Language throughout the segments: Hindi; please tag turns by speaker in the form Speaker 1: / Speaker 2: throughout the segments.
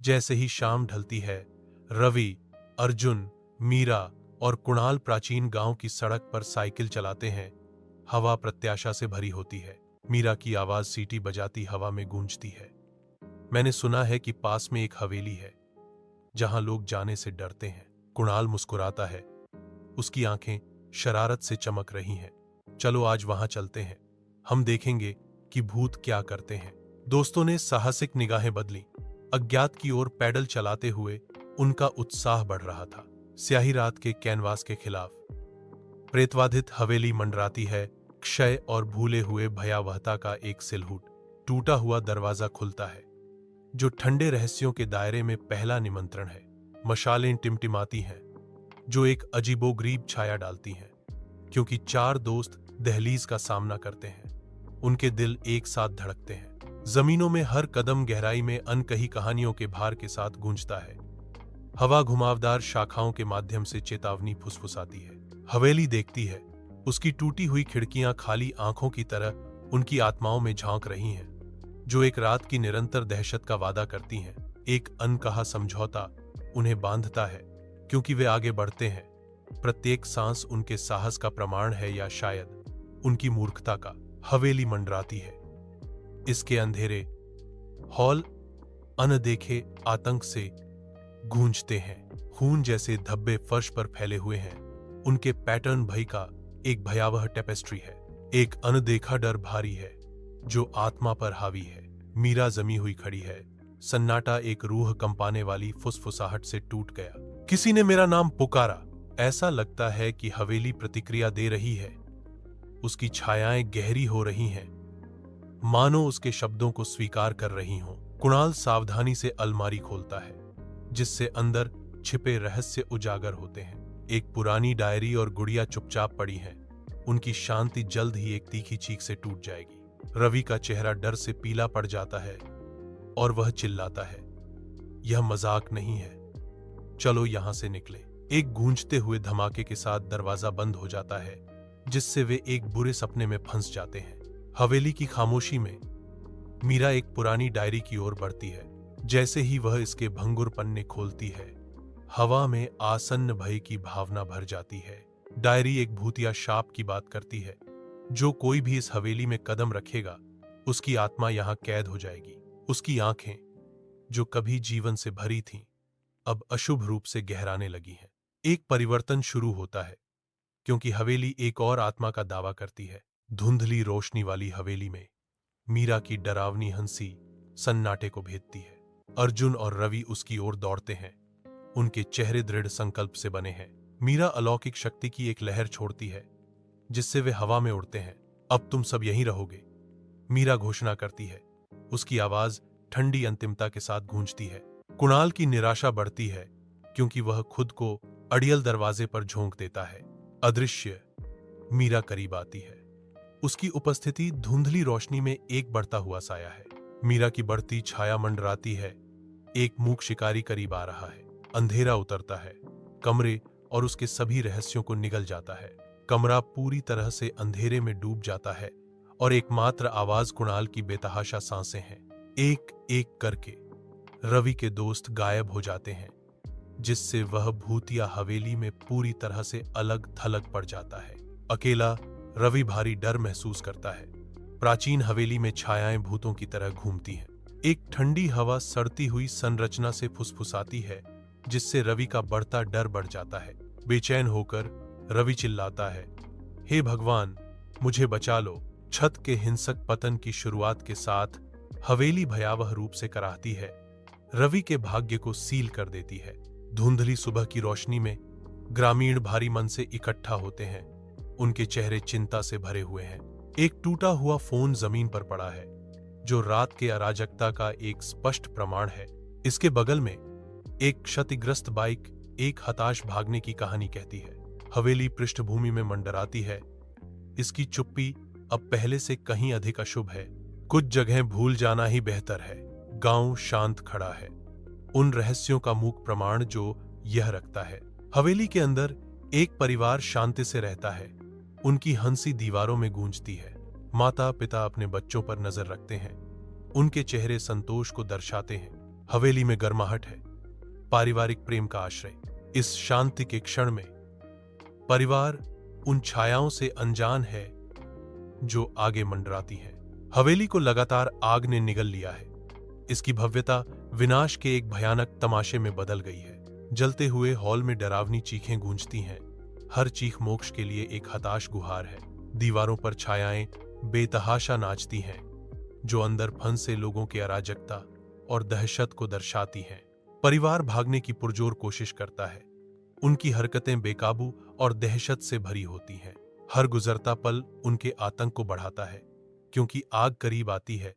Speaker 1: जैसे ही शाम ढलती है, रवि, अर्जुन, मीरा और कुणाल प्राचीन गांव की सड़क पर साइकिल चलाते हैं। हवा प्रत्याशा से भरी होती है। मीरा की आवाज सीटी बजाती हवा में गूंजती है। मैंने सुना है कि पास में एक हवेली है जहां लोग जाने से डरते हैं। कुणाल मुस्कुराता है, उसकी आंखें शरारत से चमक रही हैं। चलो आज वहां चलते हैं, हम देखेंगे कि भूत क्या करते हैं। दोस्तों ने साहसिक निगाहें बदली। अज्ञात की ओर पैडल चलाते हुए उनका उत्साह बढ़ रहा था। स्याही रात के कैनवास के खिलाफ प्रेतवाधित हवेली मंडराती है। क्षय और भूले हुए भयावहता का एक सिलहूट। टूटा हुआ दरवाजा खुलता है, जो ठंडे रहस्यों के दायरे में पहला निमंत्रण है। मशालें टिमटिमाती हैं, जो एक अजीबोगरीब छाया डालती हैं, क्योंकि चार दोस्त दहलीज का सामना करते हैं। उनके दिल एक साथ धड़कते हैं। जमीनों में हर कदम गहराई में अनकही कहानियों के भार के साथ गूंजता है। हवा घुमावदार शाखाओं के माध्यम से चेतावनी फुसफुसाती है। हवेली देखती है, उसकी टूटी हुई खिड़कियां खाली आंखों की तरह उनकी आत्माओं में झांक रही हैं, जो एक रात की निरंतर दहशत का वादा करती हैं। एक अनकहा समझौता उन्हें बांधता है, क्योंकि वे आगे बढ़ते हैं। प्रत्येक सांस उनके साहस का प्रमाण है, या शायद उनकी मूर्खता का। हवेली मंडराती है। इसके अंधेरे हॉल अनदेखे आतंक से गूंजते हैं। खून जैसे धब्बे फर्श पर फैले हुए हैं। उनके पैटर्न भय का एक भयावह टेपेस्ट्री है। एक अनदेखा डर भारी है, जो आत्मा पर हावी है। मीरा जमी हुई खड़ी है। सन्नाटा एक रूह कंपाने वाली फुसफुसाहट से टूट गया। किसी ने मेरा नाम पुकारा। ऐसा लगता है कि हवेली प्रतिक्रिया दे रही है। उसकी छायाएं गहरी हो रही हैं, मानो उसके शब्दों को स्वीकार कर रही हों। कुणाल सावधानी से अलमारी खोलता है, जिससे अंदर छिपे रहस्य उजागर होते हैं। एक पुरानी डायरी और गुड़िया चुपचाप पड़ी हैं। उनकी शांति जल्द ही एक तीखी चीख से टूट जाएगी। रवि का चेहरा डर से पीला पड़ जाता है और वह चिल्लाता है, यह मजाक नहीं है, चलो यहां से निकले। एक गूंजते हुए धमाके के साथ दरवाजा बंद हो जाता है, जिससे वे एक बुरे सपने में फंस जाते हैं। हवेली की खामोशी में मीरा एक पुरानी डायरी की ओर बढ़ती है। जैसे ही वह इसके भंगुर पन्ने खोलती है, हवा में आसन्न भय की भावना भर जाती है। डायरी एक भूतिया शाप की बात करती है। जो कोई भी इस हवेली में कदम रखेगा, उसकी आत्मा यहां कैद हो जाएगी। उसकी आंखें, जो कभी जीवन से भरी थीं, अब अशुभ रूप से गहराने लगी हैं। एक परिवर्तन शुरू होता है, क्योंकि हवेली एक और आत्मा का दावा करती है। धुंधली रोशनी वाली हवेली में मीरा की डरावनी हंसी सन्नाटे को भेदती है। अर्जुन और रवि उसकी ओर दौड़ते हैं। उनके चेहरे दृढ़ संकल्प से बने हैं। मीरा अलौकिक शक्ति की एक लहर छोड़ती है, जिससे वे हवा में उड़ते हैं। अब तुम सब यहीं रहोगे, मीरा घोषणा करती है। उसकी आवाज ठंडी अंतिमता के साथ गूंजती है। कुणाल की निराशा बढ़ती है, क्योंकि वह खुद को अड़ियल दरवाजे पर झोंक देता है। अदृश्य मीरा करीब आती है। उसकी उपस्थिति धुंधली रोशनी में एक बढ़ता हुआ साया है। मीरा की बढ़ती छाया मंडराती है। एक मूक शिकारी करीब आ रहा है। अंधेरा उतरता है। कमरे और उसके सभी रहस्यों को निगल जाता है। कमरा पूरी तरह से अंधेरे में डूब जाता है और एकमात्र आवाज कुणाल की बेतहाशा सांसें हैं। एक एक करके रवि के दोस्त गायब हो जाते हैं, जिससे वह भूतिया हवेली में पूरी तरह से अलग थलग पड़ जाता है। अकेला रवि भारी डर महसूस करता है। प्राचीन हवेली में छायाएं भूतों की तरह घूमती हैं। एक ठंडी हवा सड़ती हुई संरचना से फुसफुसाती है, जिससे रवि का बढ़ता डर बढ़ जाता है। बेचैन होकर रवि चिल्लाता है, हे भगवान, मुझे बचा लो। छत के हिंसक पतन की शुरुआत के साथ हवेली भयावह रूप से कराहती है। रवि के भाग्य को सील कर देती है। धुंधली सुबह की रोशनी में ग्रामीण भारी मन से इकट्ठा होते हैं। उनके चेहरे चिंता से भरे हुए हैं। एक टूटा हुआ फोन जमीन पर पड़ा है, जो रात के अराजकता का एक स्पष्ट प्रमाण है। इसके बगल में एक क्षतिग्रस्त बाइक एक हताश भागने की कहानी कहती है। हवेली पृष्ठभूमि में मंडराती है। इसकी चुप्पी अब पहले से कहीं अधिक अशुभ है। कुछ जगह भूल जाना ही बेहतर है। गांव शांत खड़ा है, उन रहस्यों का मूक प्रमाण जो यह रखता है। हवेली के अंदर एक परिवार शांति से रहता है। उनकी हंसी दीवारों में गूंजती है। माता पिता अपने बच्चों पर नजर रखते हैं। उनके चेहरे संतोष को दर्शाते हैं। हवेली में गर्माहट है, पारिवारिक प्रेम का आश्रय। इस शांति के क्षण में परिवार उन छायाओं से अनजान है जो आगे मंडराती हैं। हवेली को लगातार आग ने निगल लिया है। इसकी भव्यता विनाश के एक भयानक तमाशे में बदल गई है। जलते हुए हॉल में डरावनी चीखें गूंजती हैं। हर चीख मोक्ष के लिए एक हताश गुहार है। दीवारों पर छायाएं बेतहाशा नाचती हैं, जो अंदर फंसे लोगों की अराजकता और दहशत को दर्शाती हैं। परिवार भागने की पुरजोर कोशिश करता है। उनकी हरकतें बेकाबू और दहशत से भरी होती हैं। हर गुजरता पल उनके आतंक को बढ़ाता है, क्योंकि आग करीब आती है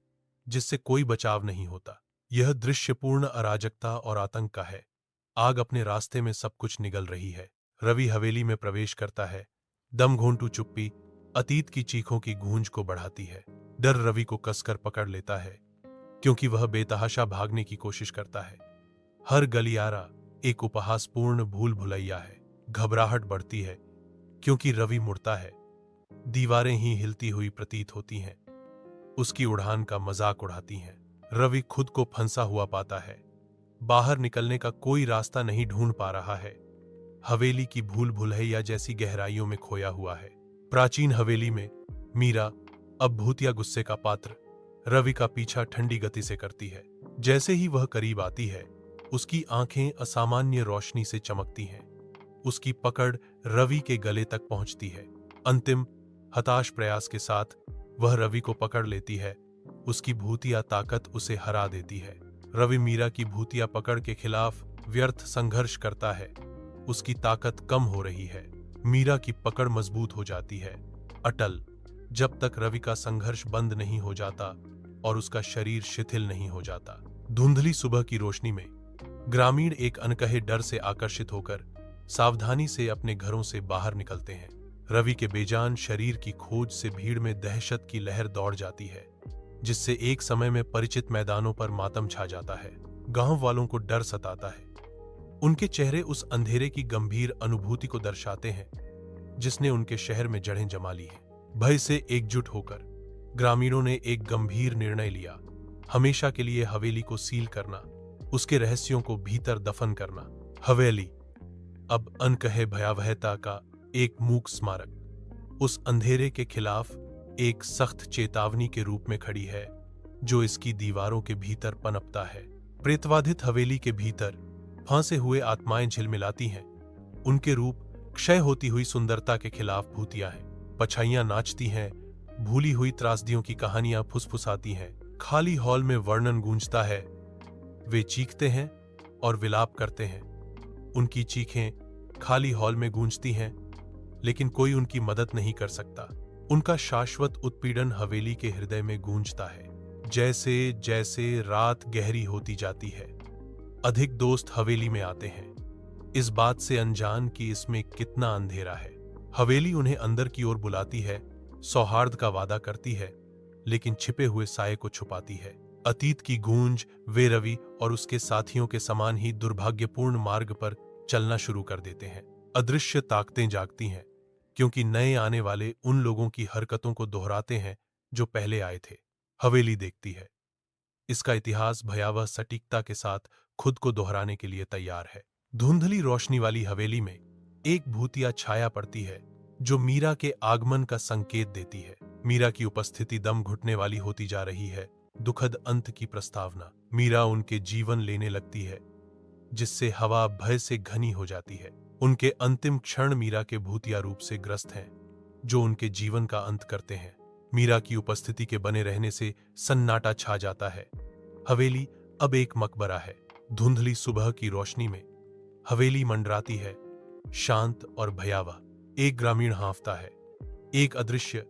Speaker 1: जिससे कोई बचाव नहीं होता। यह दृश्य पूर्ण अराजकता और आतंक का है। आग अपने रास्ते में सब कुछ निगल रही है। रवि हवेली में प्रवेश करता है। दम घोंटू चुप्पी अतीत की चीखों की गूंज को बढ़ाती है। डर रवि को कसकर पकड़ लेता है, क्योंकि वह बेतहाशा भागने की कोशिश करता है। हर गलियारा एक उपहासपूर्ण भूल भुलैया है। घबराहट बढ़ती है, क्योंकि रवि मुड़ता है। दीवारें ही हिलती हुई प्रतीत होती हैं, उसकी उड़ान का मजाक उड़ाती हैं। रवि खुद को फंसा हुआ पाता है। बाहर निकलने का कोई रास्ता नहीं ढूंढ पा रहा है। हवेली की भूल भुलैया जैसी गहराइयों में खोया हुआ है। प्राचीन हवेली में मीरा, अब भूतिया गुस्से का पात्र, रवि का पीछा ठंडी गति से करती है। जैसे ही वह करीब आती है, उसकी आंखें असामान्य रोशनी से चमकती हैं। उसकी पकड़ रवि के गले तक पहुंचती है। अंतिम हताश प्रयास के साथ वह रवि को पकड़ लेती है। उसकी भूतिया ताकत उसे हरा देती है। रवि मीरा की भूतिया पकड़ के खिलाफ व्यर्थ संघर्ष करता है। उसकी ताकत कम हो रही है। मीरा की पकड़ मजबूत हो जाती है, अटल, जब तक रवि का संघर्ष बंद नहीं हो जाता और उसका शरीर शिथिल नहीं हो जाता। धुंधली सुबह की रोशनी में ग्रामीण एक अनकहे डर से आकर्षित होकर सावधानी से अपने घरों से बाहर निकलते हैं। रवि के बेजान शरीर की खोज से भीड़ में दहशत की लहर दौड़ जाती है, जिससे एक समय में परिचित मैदानों पर मातम छा जाता है। गांव वालों को डर सताता है। उनके चेहरे उस अंधेरे की गंभीर अनुभूति को दर्शाते हैं जिसने उनके शहर में जड़ें जमा ली हैं। भय से एकजुट होकर ग्रामीणों ने एक गंभीर निर्णय लिया, हमेशा के लिए हवेली को सील करना, उसके रहस्यों को भीतर दफन करना। हवेली अब अनकहे भयावहता का एक मूक स्मारक, उस अंधेरे के खिलाफ एक सख्त चेतावनी के रूप में खड़ी है जो इसकी दीवारों के भीतर पनपता है। प्रेतवाधित हवेली के भीतर फांसे हुए आत्माएं झिलमिलाती हैं। उनके रूप क्षय होती हुई सुंदरता के खिलाफ भूतिया हैं। पछाइयां नाचती हैं, भूली हुई त्रासदियों की कहानियां फुसफुसाती हैं। खाली हॉल में वर्णन गूंजता है। वे चीखते हैं और विलाप करते हैं। उनकी चीखें खाली हॉल में गूंजती हैं, लेकिन कोई उनकी मदद नहीं कर सकता। उनका शाश्वत उत्पीड़न हवेली के हृदय में गूंजता है। जैसे जैसे रात गहरी होती जाती है, अधिक दोस्त हवेली में आते हैं, इस बात से अनजान कि इसमें कितना अंधेरा है। हवेली उन्हें अंदर की ओर बुलाती है, सौहार्द का वादा करती है, लेकिन छिपे हुए साये को छुपाती है। अतीत की गूंज वे रवि और उसके साथियों के समान ही दुर्भाग्यपूर्ण मार्ग पर चलना शुरू कर देते हैं। अदृश्य ताकतें जागती हैं, क्योंकि नए आने वाले उन लोगों की हरकतों को दोहराते हैं जो पहले आए थे। हवेली देखती है। इसका इतिहास भयावह सटीकता के साथ खुद को दोहराने के लिए तैयार है। धुंधली रोशनी वाली हवेली में एक भूतिया छाया पड़ती है जो मीरा के आगमन का संकेत देती है। मीरा की उपस्थिति दम घुटने वाली होती जा रही है। दुखद अंत की प्रस्तावना। मीरा उनके जीवन लेने लगती है, जिससे हवा भय से घनी हो जाती है। उनके अंतिम क्षण मीरा के भूतिया रूप से ग्रस्त हैं, जो उनके जीवन का अंत करते हैं। मीरा की उपस्थिति के बने रहने से सन्नाटा छा जाता है। हवेली अब एक मकबरा है। धुंधली सुबह की रोशनी में हवेली मंडराती है, शांत और भयावह। एक ग्रामीण हाँफता है, एक अदृश्य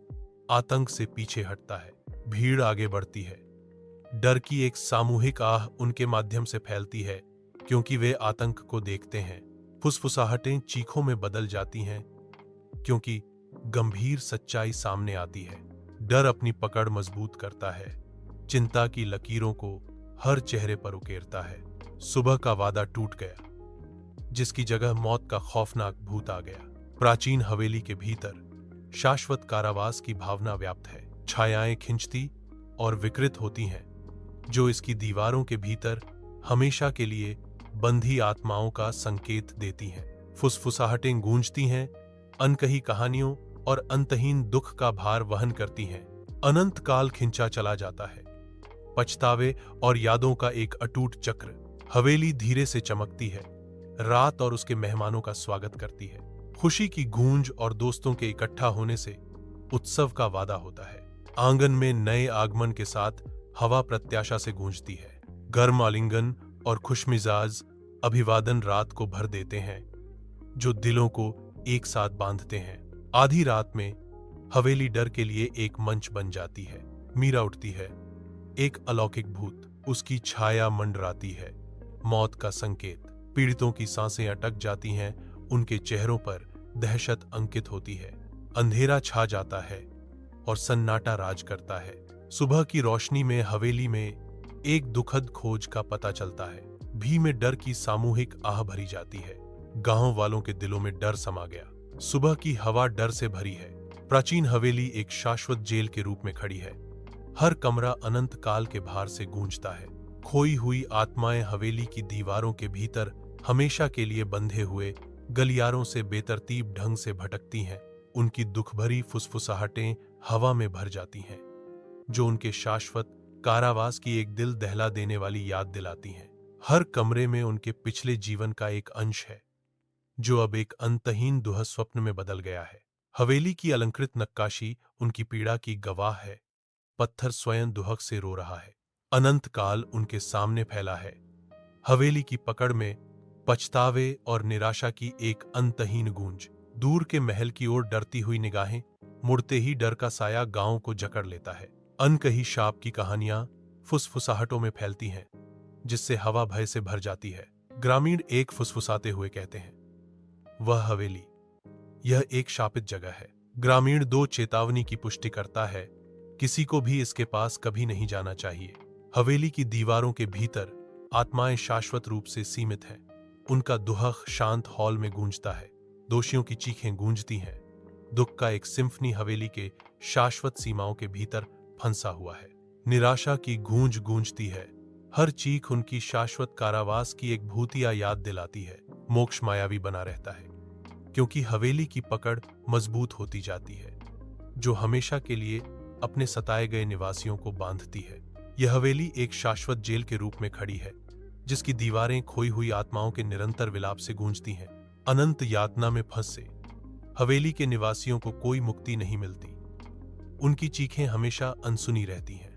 Speaker 1: आतंक से पीछे हटता है। भीड़ आगे बढ़ती है। डर की एक सामूहिक आह उनके माध्यम से फैलती है, क्योंकि वे आतंक को देखते हैं। फुसफुसाहटें चीखों में बदल जाती हैं, क्योंकि गंभीर सच्चाई सामने आती है। डर अपनी पकड़ मजबूत करता है, चिंता की लकीरों को हर चेहरे पर उकेरता है। सुबह का वादा टूट गया, जिसकी जगह मौत का खौफनाक भूत आ गया। प्राचीन हवेली के भीतर शाश्वत कारावास की भावना व्याप्त है। छायाएं खिंचती और विकृत होती हैं, जो इसकी दीवारों के भीतर हमेशा के लिए बंधी आत्माओं का संकेत देती हैं। फुसफुसाहटें गूंजती हैं, अनकही कहानियों और अंतहीन दुख का भार वहन करती हैं। अनंत काल खिंचा चला जाता है। पछतावे और यादों का एक अटूट चक्र। हवेली धीरे से चमकती है, रात और उसके मेहमानों का स्वागत करती है। खुशी की गूंज और दोस्तों के इकट्ठा होने से उत्सव का वादा होता है। आंगन में नए आगमन के साथ हवा प्रत्याशा से गूंजती है। गर्म आलिंगन और खुशमिजाज अभिवादन रात को भर देते हैं, जो दिलों को एक साथ बांधते हैं। आधी रात में हवेली डर के लिए एक मंच बन जाती है। मीरा उठती है। एक अलौकिक भूत उसकी छाया मंडराती है। मौत का संकेत। पीड़ितों की सांसें अटक जाती हैं, उनके चेहरों पर दहशत अंकित होती है। अंधेरा छा जाता है और सन्नाटा राज करता है। सुबह की रोशनी में हवेली में एक दुखद खोज का पता चलता है। भी में डर की सामूहिक आह भरी जाती है। गांव वालों के दिलों में डर समा गया। सुबह की हवा डर से भरी है। प्राचीन हवेली एक शाश्वत जेल के रूप में खड़ी है। हर कमरा अनंत काल के भार से गूंजता है। खोई हुई आत्माएं हवेली की दीवारों के भीतर हमेशा के लिए बंधे हुए गलियारों से बेतरतीब ढंग से भटकती हैं। उनकी दुखभरी फुसफुसाहटें हवा में भर जाती हैं, जो उनके शाश्वत कारावास की एक दिल दहला देने वाली याद दिलाती हैं। हर कमरे में उनके पिछले जीवन का एक अंश है, जो अब एक अंतहीन दुह स्वप्न में बदल गया है। हवेली की अलंकृत नक्काशी उनकी पीड़ा की गवाह है। पत्थर स्वयं दुहक से रो रहा है। अनंत काल उनके सामने फैला है। हवेली की पकड़ में पछतावे और निराशा की एक अंतहीन गूंज। दूर के महल की ओर डरती हुई निगाहें, मुड़ते ही डर का साया गांव को जकड़ लेता है। अनकही शाप की कहानियां फुसफुसाहटों में फैलती हैं, जिससे हवा भय से भर जाती है। ग्रामीण एक फुसफुसाते हुए कहते हैं, वह हवेली, यह एक शापित जगह है। ग्रामीण दो चेतावनी की पुष्टि करता है, किसी को भी इसके पास कभी नहीं जाना चाहिए। हवेली की दीवारों के भीतर आत्माएं शाश्वत रूप से सीमित हैं। उनका दुहक शांत हॉल में गूंजता है। दोषियों की चीखें गूंजती हैं। दुख का एक सिम्फनी हवेली के शाश्वत सीमाओं के भीतर फंसा हुआ है। निराशा की गूंज गूंजती है। हर चीख उनकी शाश्वत कारावास की एक भूतिया याद दिलाती है। मोक्ष मायावी बना रहता है, क्योंकि हवेली की पकड़ मजबूत होती जाती है, जो हमेशा के लिए अपने सताए गए निवासियों को बांधती है। यह हवेली एक शाश्वत जेल के रूप में खड़ी है, जिसकी दीवारें खोई हुई आत्माओं के निरंतर विलाप से गूंजती हैं। अनंत यातना में फंसे हवेली के निवासियों को कोई मुक्ति नहीं मिलती। उनकी चीखें हमेशा अनसुनी रहती हैं।